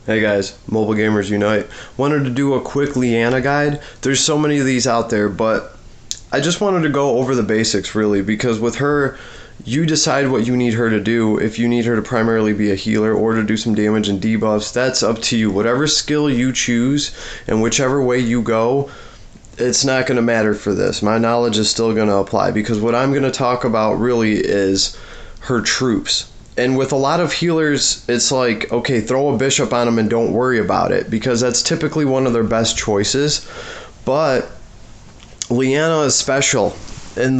Hey guys, Mobile Gamers Unite. Wanted to do a quick Liana guide. There's so many of these out there, but I just wanted to go over the basics really, because with her, you decide what you need her to do. If you need her to primarily be a healer or to do some damage and debuffs, that's up to you. Whatever skill you choose and whichever way you go, it's not going to matter for this. My knowledge is still going to apply, because what I'm going to talk about really is her troops. And with a lot of healers, it's like, okay, throw a bishop on them and don't worry about it, because that's typically one of their best choices. But Liana is special in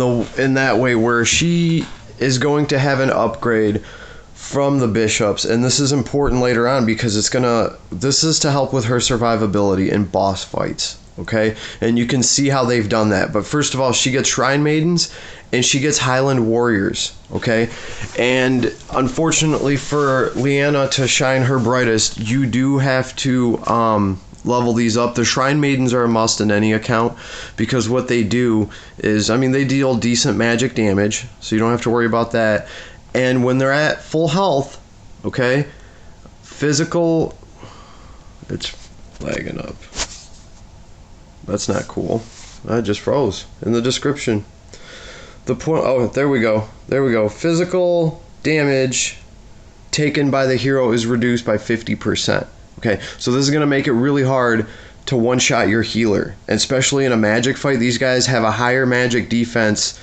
that way, where she is going to have an upgrade from the bishops, and this is important later on because this is to help with her survivability in boss fights. Okay, and you can see how they've done that. But first of all, she gets Shrine Maidens and she gets Highland Warriors. Okay, and unfortunately for Liana to shine her brightest, you do have to level these up. The Shrine Maidens are a must in any account, because what they do is, I mean, they deal decent magic damage, so you don't have to worry about that. And when they're at full health, okay, physical, it's lagging up. That's not cool. I just froze in the description. The point. Oh, there we go. There we go. Physical damage taken by the hero is reduced by 50%. Okay, so this is going to make it really hard to one-shot your healer, and especially in a magic fight. These guys have a higher magic defense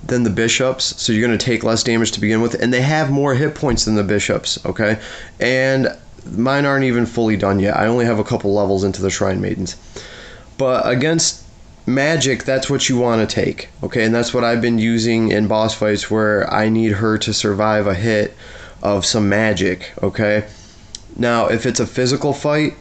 than the bishops, so you're going to take less damage to begin with, and they have more hit points than the bishops. Okay, and mine aren't even fully done yet. I only have a couple levels into the Shrine Maidens. But against magic, that's what you want to take, okay? And that's what I've been using in boss fights, where I need her to survive a hit of some magic, okay? Now, if it's a physical fight,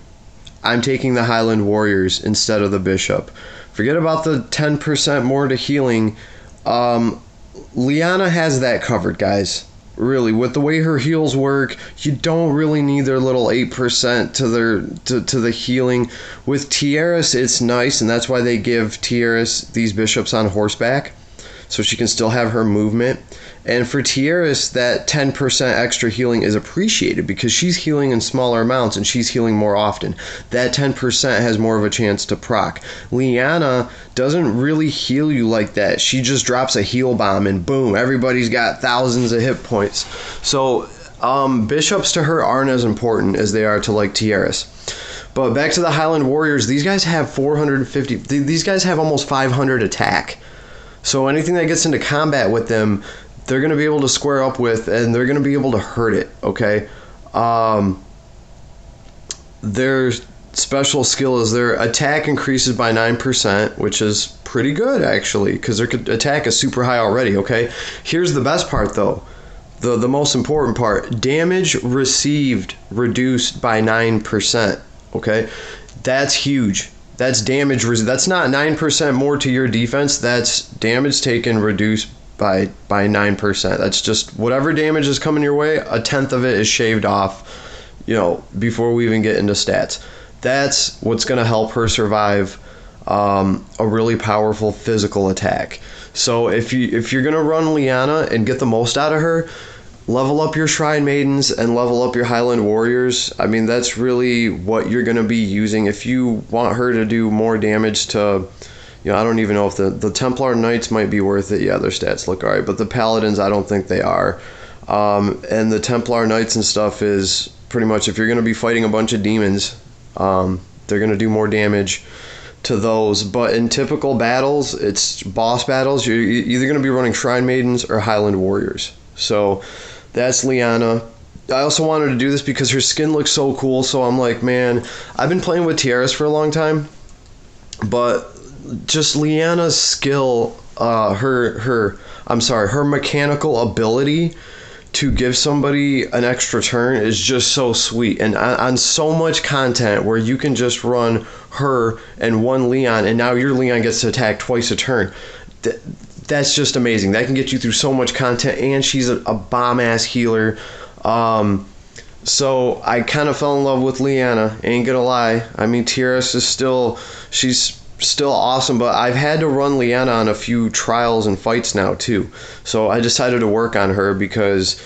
I'm taking the Highland Warriors instead of the bishop. Forget about the 10% more to healing. Liana has that covered, guys. Really, with the way her heals work, you don't really need their little 8% to the healing. With Tiaris, it's nice, and that's why they give Tiaris these bishops on horseback, so she can still have her movement. And for Tiaris, that 10% extra healing is appreciated, because she's healing in smaller amounts and she's healing more often. That 10% has more of a chance to proc. Liana doesn't really heal you like that. She just drops a heal bomb and boom, everybody's got thousands of hit points. So bishops to her aren't as important as they are to like Tiaris. But back to the Highland Warriors, these guys have 450, these guys have almost 500 attack. So anything that gets into combat with them, they're going to be able to square up with, and they're going to be able to hurt it, okay? Their special skill is their attack increases by 9%, which is pretty good, actually, because their attack is super high already, okay? Here's the best part, though. The most important part. Damage received reduced by 9%, okay? That's huge. That's damage. That's not 9% more to your defense. That's damage taken reduced by 9%. That's just whatever damage is coming your way, a tenth of it is shaved off, you know, before we even get into stats. That's what's going to help her survive a really powerful physical attack. So if you're going to run Liana and get the most out of her, level up your Shrine Maidens and level up your Highland Warriors. I mean, that's really what you're going to be using. If you want her to do more damage to, you know, I don't even know if the Templar Knights might be worth it. Yeah, their stats look alright, but the Paladins, I don't think they are. And the Templar Knights and stuff is pretty much, if you're going to be fighting a bunch of demons, they're going to do more damage to those. But in typical battles, it's boss battles, you're either going to be running Shrine Maidens or Highland Warriors. So that's Liana. I also wanted to do this because her skin looks so cool, so I'm like, man, I've been playing with Tiaris for a long time, but just Liana's skill, her mechanical ability to give somebody an extra turn is just so sweet. And on so much content where you can just run her and one Leon, and now your Leon gets to attack twice a turn, that's just amazing. That can get you through so much content, and she's a bomb-ass healer. So I kind of fell in love with Liana, ain't gonna lie. I mean, Tiaris is she's still awesome, but I've had to run Liana on a few trials and fights now too. So I decided to work on her because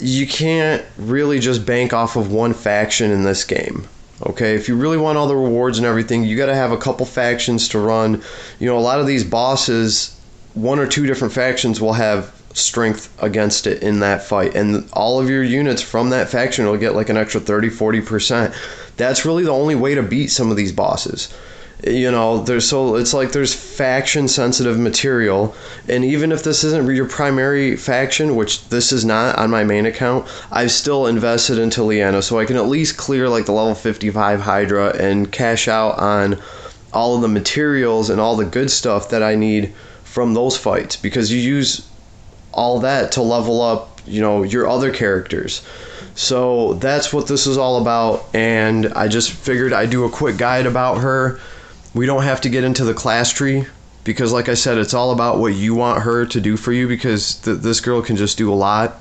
you can't really just bank off of one faction in this game. Okay, if you really want all the rewards and everything, you got to have a couple factions to run. You know, a lot of these bosses, one or two different factions will have strength against it in that fight, and all of your units from that faction will get like an extra 30-40%. That's really the only way to beat some of these bosses. You know, it's like there's faction sensitive material, and even if this isn't your primary faction, which this is not on my main account, I've still invested into Liana so I can at least clear like the level 55 Hydra and cash out on all of the materials and all the good stuff that I need from those fights, because you use all that to level up, you know, your other characters. So that's what this is all about, and I just figured I'd do a quick guide about her. We don't have to get into the class tree because, like I said, it's all about what you want her to do for you, because this girl can just do a lot.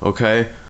Okay?